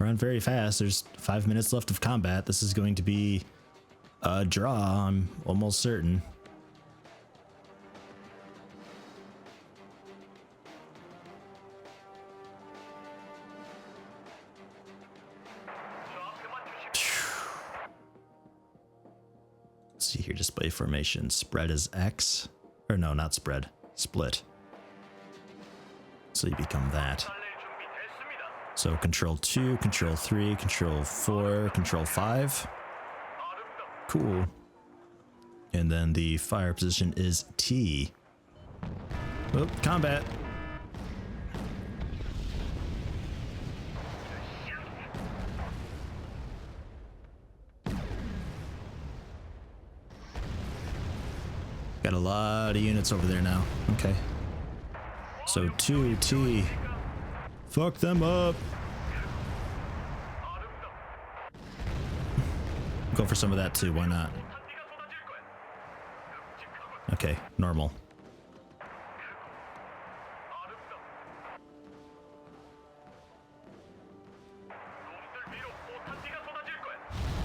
We're on very fast. There's 5 minutes left of combat. This is going to be a draw, I'm almost certain. Let's see here, display formation. Spread is X. Or no, not spread. Split. So you become that. So control 2, control 3, control 4, control 5. Cool. And then the fire position is T. Oh, combat. Got a lot of units over there now. Okay. So 2T. Fuck them up. Go for some of that too, why not? Okay, normal.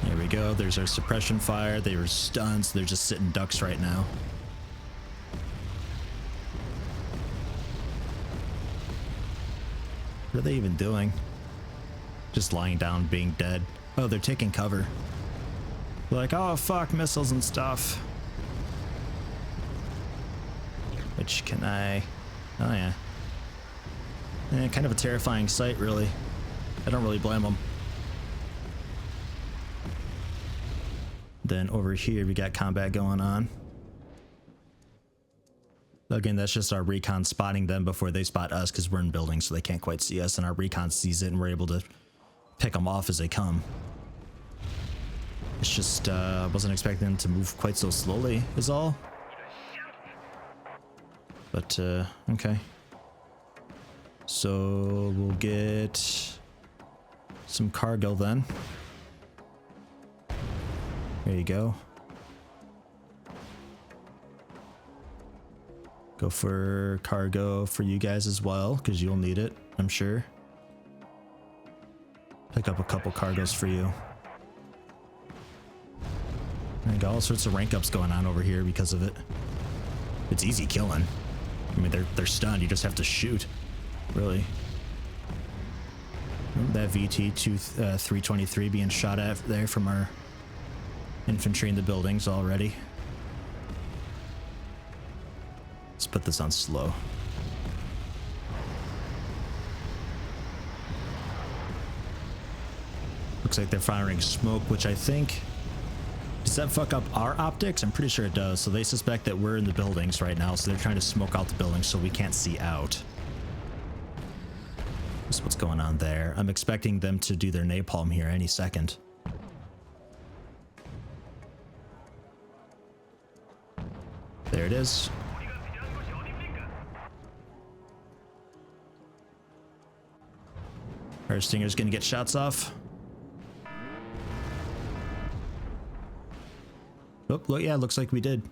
There we go, there's our suppression fire. They were stunned, so they're just sitting ducks right now. What are they even doing? Just lying down, being dead. Oh, they're taking cover. Like, oh fuck, missiles and stuff. Which can I... Oh yeah. Kind of a terrifying sight, really. I don't really blame them. Then over here we got combat going on. Again, that's just our recon spotting them before they spot us, because we're in buildings, so they can't quite see us, and our recon sees it and we're able to pick them off as they come. It's just, wasn't expecting them to move quite so slowly, is all. But, okay. So, we'll get some cargo then. There you go. Go for cargo for you guys as well, because you'll need it, I'm sure. Pick up a couple cargoes for you. I got all sorts of rank ups going on over here because of it. It's easy killing. I mean, they're stunned. You just have to shoot, really. That VT 323 being shot at there from our infantry in the buildings already. Let's put this on slow. Looks like they're firing smoke, which I think... Does that fuck up our optics? I'm pretty sure it does. So they suspect that we're in the buildings right now, so they're trying to smoke out the buildings so we can't see out. That's what's going on there. I'm expecting them to do their napalm here any second. There it is. Our Stinger's gonna get shots off. Oh, look, yeah, looks like we did.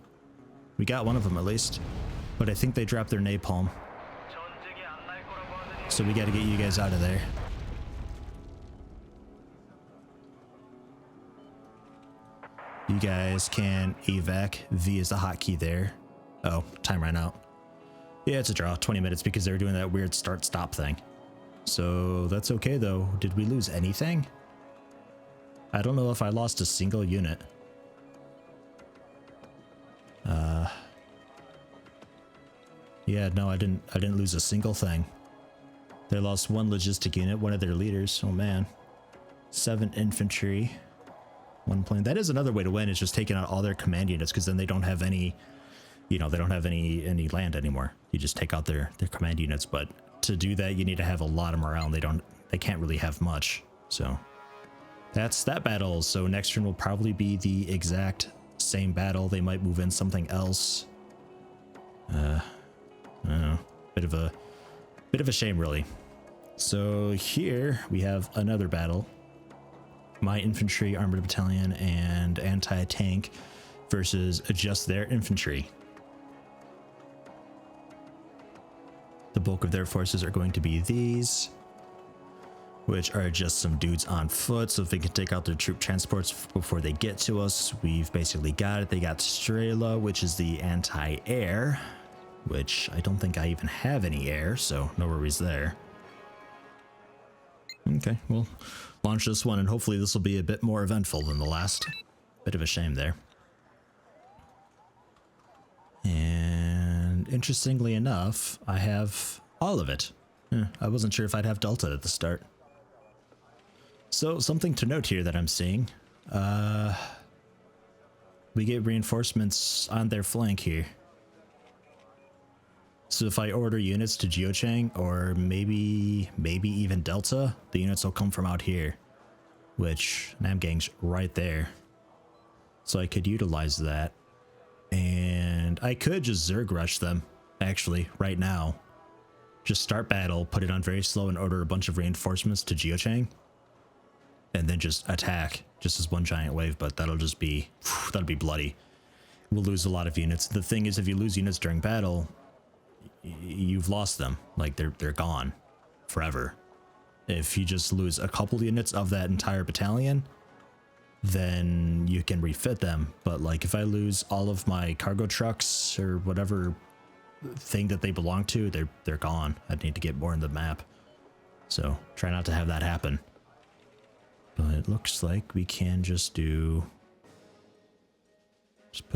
We got one of them at least. But I think they dropped their napalm. So we gotta get you guys out of there. You guys can evac. V is the hotkey there. Oh, time ran out. Yeah, it's a draw. 20 minutes because they were doing that weird start-stop thing. So that's okay though. Did we lose anything? I don't know if I lost a single unit. Yeah, no, I didn't lose a single thing. They lost one logistic unit, one of their leaders. Oh man. 7 infantry, 1 plane. That is another way to win, is just taking out all their command units, because then they don't have any, you know, they don't have any land anymore. You just take out their command units, but to do that you need to have a lot of morale. They can't really have much. So that's that battle. So next turn will probably be the exact same battle. They might move in something else. I don't know. Bit of a shame, really. So here we have another battle. My infantry, armored battalion, and anti-tank versus just their infantry. The bulk of their forces are going to be these. which are just some dudes on foot, so if they can take out their troop transports before they get to us, we've basically got it. They got Strela, which is the anti-air, which I don't think I even have any air, so no worries there. Okay, we'll launch this one, and hopefully this will be a bit more eventful than the last. Bit of a shame there. And interestingly enough, I have all of it. I wasn't sure if I'd have Delta at the start. So, something to note here that I'm seeing. We get reinforcements on their flank here. So if I order units to Geochang, or maybe even Delta, the units will come from out here. Which, Namgang's right there. So I could utilize that. And I could just Zerg rush them, actually, right now. Just start battle, put it on very slow, and order a bunch of reinforcements to Geochang. And then just attack, just as one giant wave, but that'll be bloody. We'll lose a lot of units. The thing is, if you lose units during battle, you've lost them. Like, they're gone forever. If you just lose a couple units of that entire battalion, then you can refit them. But like, if I lose all of my cargo trucks or whatever thing that they belong to, they're gone. I'd need to get more in the map. So try not to have that happen. But it looks like we can just put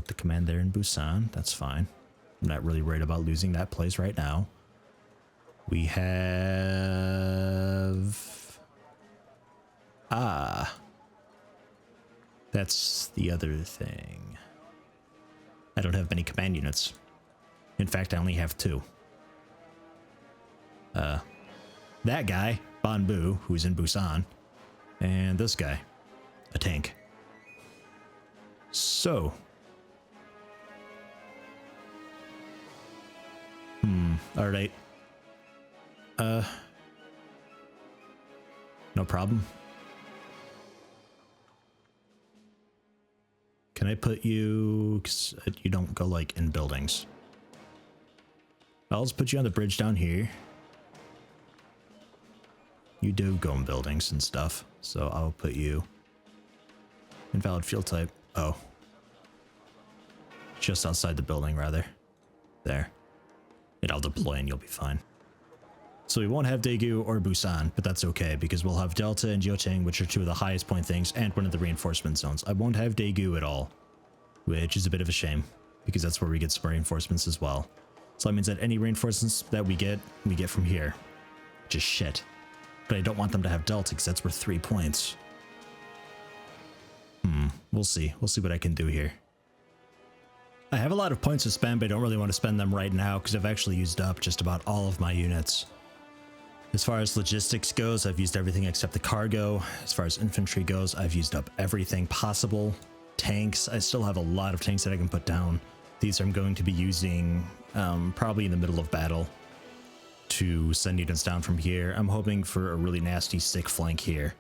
the command there in Busan. That's fine. I'm not really worried about losing that place right now. We have... That's the other thing. I don't have many command units. In fact, I only have 2. That guy, Banbu, who's in Busan, and this guy, a tank. So. Alright. No problem. Can I put you... 'cause you don't go, like, in buildings. I'll just put you on the bridge down here. You do go in buildings and stuff, so I'll put you... Invalid field type. Oh. Just outside the building, rather. There. And I'll deploy and you'll be fine. So we won't have Daegu or Busan, but that's okay, because we'll have Delta and Geochang, which are 2 of the highest point things, and one of the reinforcement zones. I won't have Daegu at all, which is a bit of a shame, because that's where we get some reinforcements as well. So that means that any reinforcements that we get from here. Which is shit. But I don't want them to have Delta, because that's worth 3 points. We'll see. We'll see what I can do here. I have a lot of points to spend, but I don't really want to spend them right now, because I've actually used up just about all of my units. As far as logistics goes, I've used everything except the cargo. As far as infantry goes, I've used up everything possible. Tanks, I still have a lot of tanks that I can put down. These I'm going to be using probably in the middle of battle to send units down from here. I'm hoping for a really nasty sick flank here.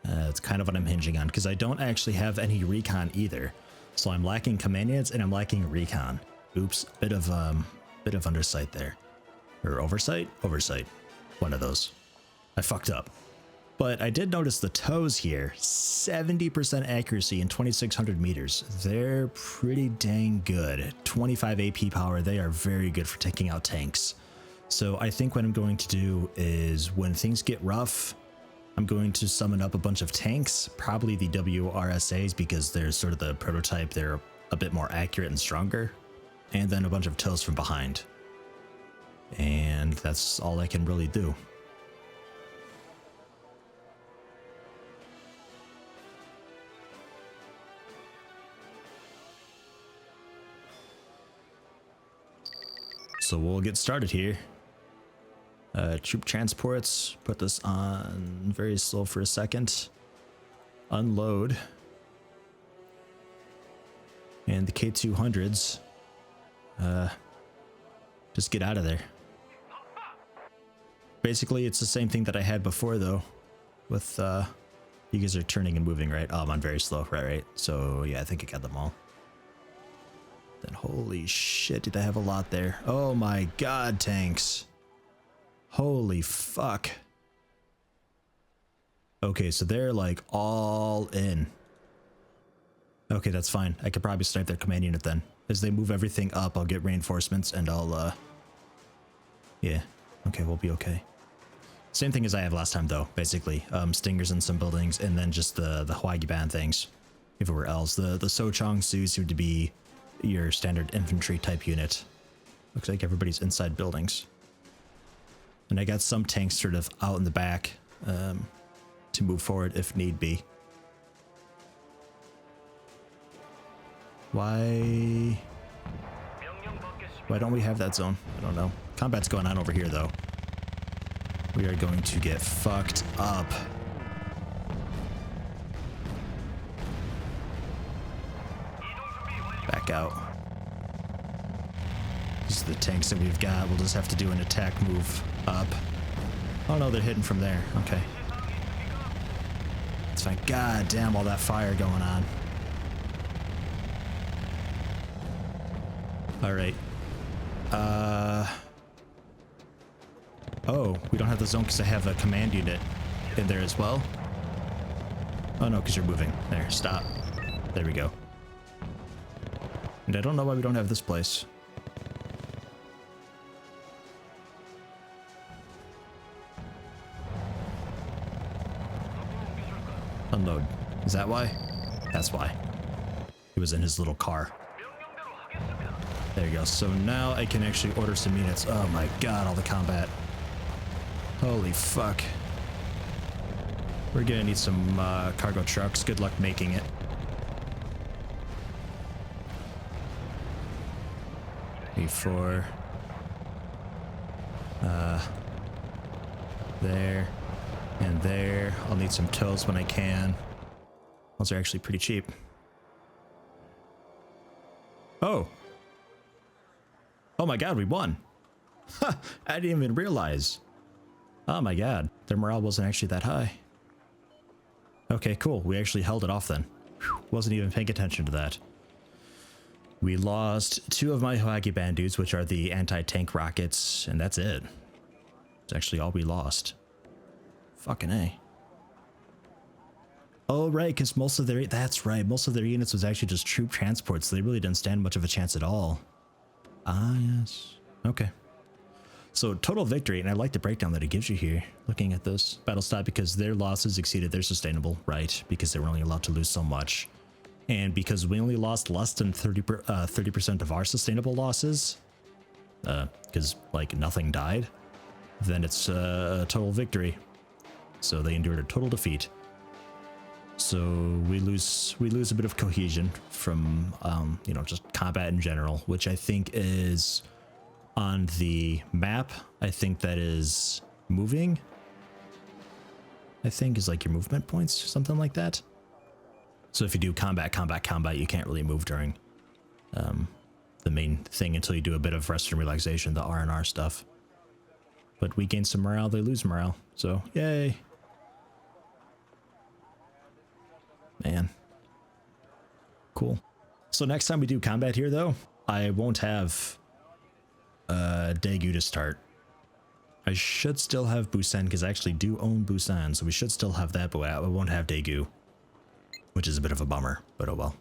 It's kind of what I'm hinging on, because I don't actually have any recon either. So I'm lacking command units and I'm lacking recon. Oops, bit of undersight there. Or oversight? Oversight. One of those. I fucked up. But I did notice the toes here. 70% accuracy and 2600 meters. They're pretty dang good. 25 AP power. They are very good for taking out tanks. So I think what I'm going to do is, when things get rough, I'm going to summon up a bunch of tanks, probably the WRSAs, because they're sort of the prototype. They're a bit more accurate and stronger. And then a bunch of toes from behind. And that's all I can really do. So we'll get started here. Troop transports, put this on very slow for a second. Unload. And the K200s. Just get out of there. Basically, it's the same thing that I had before, though. With, you guys are turning and moving, right? Oh, I'm on very slow, right? So, yeah, I think I got them all. Then, holy shit, did I have a lot there? Oh my god, tanks. Holy fuck. Okay, so they're like all in. Okay, that's fine. I could probably snipe their command unit then. As they move everything up, I'll get reinforcements and I'll, yeah. Okay, we'll be okay. Same thing as I have last time though, basically. Stingers in some buildings and then just the Hwagyu things. Everywhere else. The Sochong Su seem to be your standard infantry type unit. Looks like everybody's inside buildings. And I got some tanks sort of out in the back to move forward if need be. Why don't we have that zone? I don't know. Combat's going on over here though. We are going to get fucked up. Back out. These are the tanks that we've got. We'll just have to do an attack move up. Oh no, they're hitting from there. Okay. It's fine. God damn, all that fire going on. Alright. Oh, we don't have the zone because I have a command unit in there as well. Oh no, because you're moving. There, stop. There we go. And I don't know why we don't have this place. Unload. Is that why? That's why. He was in his little car. There you go. So now I can actually order some units. Oh my god, all the combat. Holy fuck. We're gonna need some cargo trucks. Good luck making it. Before there and there. I'll need some tows when I can. Those are actually pretty cheap. Oh. Oh my god, we won. Ha! I didn't even realize. Oh my god, their morale wasn't actually that high. Okay, cool. We actually held it off then. Whew, wasn't even paying attention to that. We lost 2 of my Hwagyu dudes, which are the anti-tank rockets, and that's it. It's actually all we lost. Fucking A. Oh, right, because most of their... That's right, most of their units was actually just troop transports, so they really didn't stand much of a chance at all. Ah, yes. Okay. So, total victory, and I like the breakdown that it gives you here, looking at this battle stat, because their losses exceeded their sustainable, right? Because they were only allowed to lose so much. And because we only lost less than 30% of our sustainable losses, because, like, nothing died, then it's a total victory. So they endured a total defeat. So we lose a bit of cohesion from, you know, just combat in general, which I think is on the map. I think that is moving. I think is like your movement points, something like that. So if you do combat, you can't really move during the main thing until you do a bit of rest and relaxation, the R&R stuff. But we gain some morale, they lose morale. So, yay. Man. Cool. So next time we do combat here, though, I won't have Daegu to start. I should still have Busan, because I actually do own Busan, so we should still have that, but I won't have Daegu, which is a bit of a bummer, but oh well.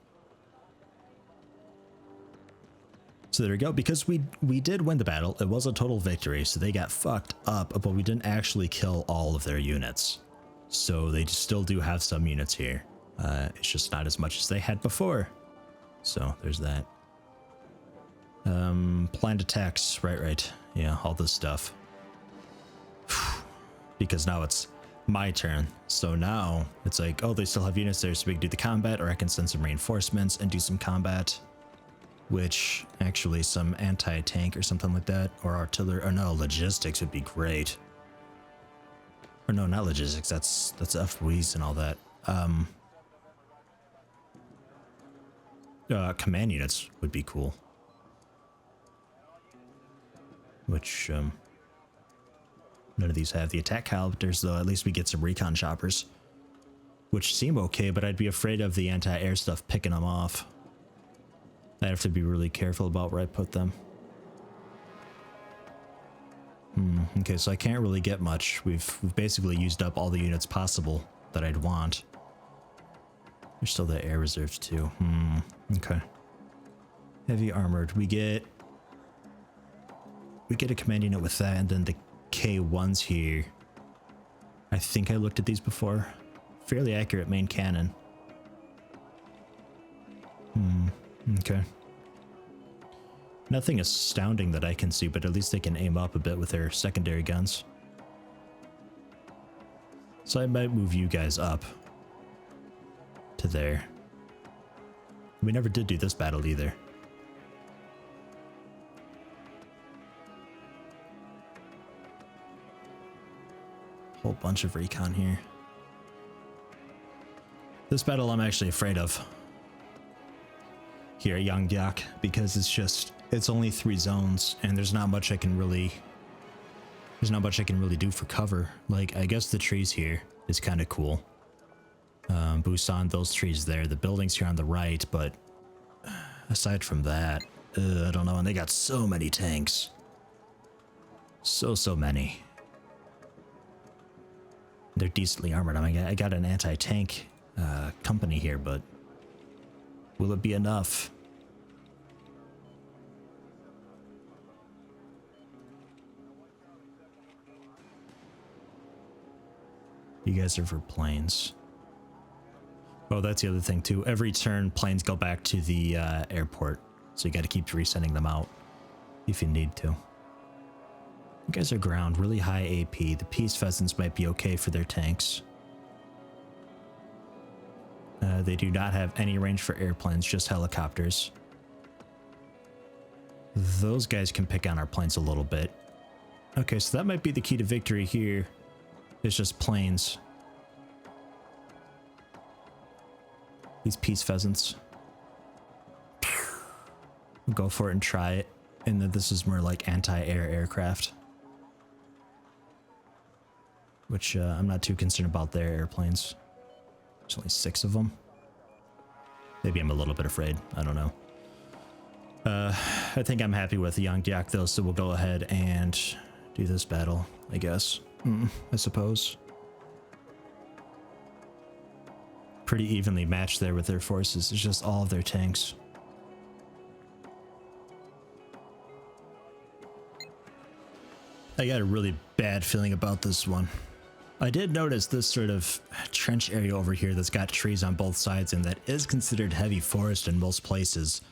So there we go. Because we did win the battle, it was a total victory, so they got fucked up, but we didn't actually kill all of their units. So they still do have some units here. It's just not as much as they had before. So there's that. Planned attacks, right. Yeah, all this stuff. Because now it's my turn. So now it's like, oh, they still have units there, so we can do the combat, or I can send some reinforcements and do some combat. Which, actually, some anti-tank or something like that, or artillery, or no, logistics would be great. Or no, not logistics, that's FWEs and all that. Command units would be cool. Which, none of these have the attack helicopters, though. At least we get some recon choppers. Which seem okay, but I'd be afraid of the anti-air stuff picking them off. I'd have to be really careful about where I put them. Okay, so I can't really get much. We've basically used up all the units possible that I'd want. There's still the air reserves too. Okay. Heavy armored. We get a command unit with that, and then the K1s here. I think I looked at these before. Fairly accurate main cannon. Okay. Nothing astounding that I can see, but at least they can aim up a bit with their secondary guns. So I might move you guys up to there. We never did do this battle either. Whole bunch of recon here. This battle I'm actually afraid of here at Yangyak, because it's only 3 zones and there's not much I can really do for cover. Like, I guess the trees here is kind of cool. Busan, those trees there, the buildings here on the right, but aside from that, I don't know. And they got so many tanks. So many. They're decently armored. I mean, I got an anti-tank company here, but will it be enough? You guys are for planes. Oh, that's the other thing too. Every turn, planes go back to the airport, so you got to keep resending them out if you need to. You guys are ground, really high AP. The Peace Pheasants might be okay for their tanks. They do not have any range for airplanes, just helicopters. Those guys can pick on our planes a little bit. Okay, so that might be the key to victory here. It's just planes. These Peace Pheasants. We'll go for it and try it. And then this is more like anti-air aircraft. Which I'm not too concerned about their airplanes. There's only 6 of them. Maybe I'm a little bit afraid. I don't know. I think I'm happy with the Yangyak though, so we'll go ahead and do this battle, I guess. I suppose. Pretty evenly matched there with their forces. It's just all of their tanks. I got a really bad feeling about this one. I did notice this sort of trench area over here that's got trees on both sides and that is considered heavy forest in most places.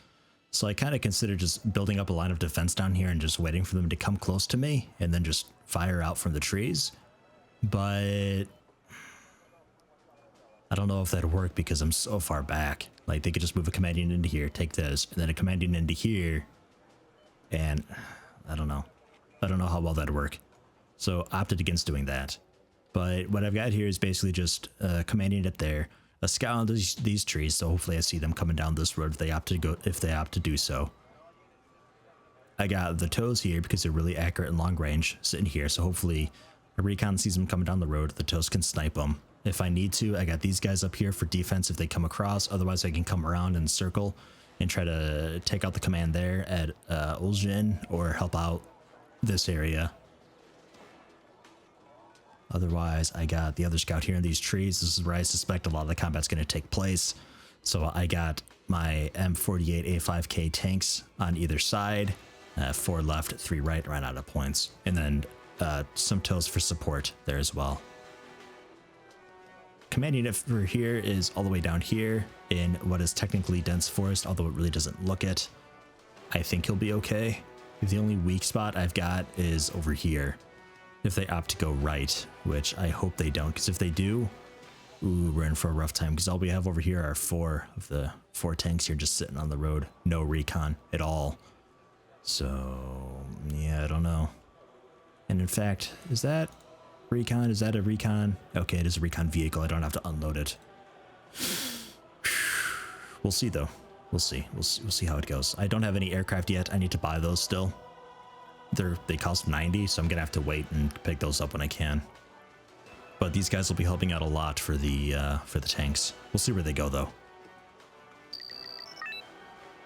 So I kind of considered just building up a line of defense down here and just waiting for them to come close to me and then just fire out from the trees. But I don't know if that'd work because I'm so far back. Like, they could just move a command unit into here, take this, and then a command unit into here. And I don't know. I don't know how well that'd work. So opted against doing that. But what I've got here is basically just a command unit there, a scout on these trees, so hopefully I see them coming down this road if they opt to do so. I got the toes here because they're really accurate and long range sitting here, so hopefully a recon sees them coming down the road, the toes can snipe them. If I need to, I got these guys up here for defense if they come across, otherwise I can come around and circle and try to take out the command there at Eugen or help out this area. Otherwise, I got the other scout here in these trees. This is where I suspect a lot of the combat's going to take place. So I got my M48A5K tanks on either side. 4 left, 3 right, ran out of points. And then some toes for support there as well. Command unit for here is all the way down here in what is technically dense forest, although it really doesn't look it. I think he'll be okay. The only weak spot I've got is over here. If they opt to go right, which I hope they don't, because if they do, ooh, we're in for a rough time, because all we have over here are 4 of the 4 tanks here just sitting on the road. No recon at all. So, yeah, I don't know. And in fact, is that recon? Is that a recon? Okay, it is a recon vehicle. I don't have to unload it. We'll see, though. We'll see. We'll see how it goes. I don't have any aircraft yet. I need to buy those still. They cost 90, so I'm gonna have to wait and pick those up when I can. But these guys will be helping out a lot for the tanks. We'll see where they go though.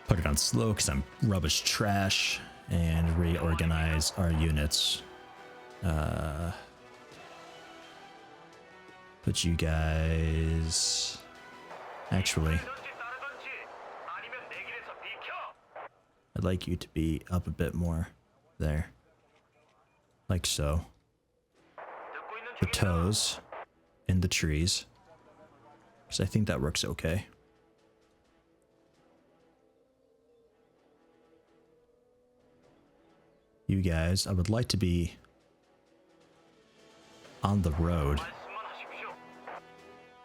Put it on slow because I'm rubbish trash, and reorganize our units. Put you guys... Actually, I'd like you to be up a bit more there. Like so. The toes in the trees. Because I think that works okay. You guys, I would like to be on the road.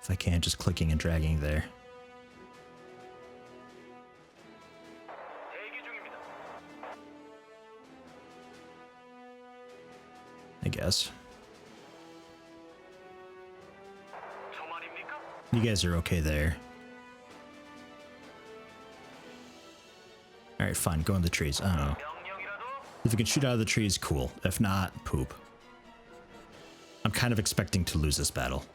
If I can, just clicking and dragging there. I guess. You guys are okay there. Alright, fine. Go in the trees. I don't know. If you can shoot out of the trees, cool. If not, poop. I'm kind of expecting to lose this battle.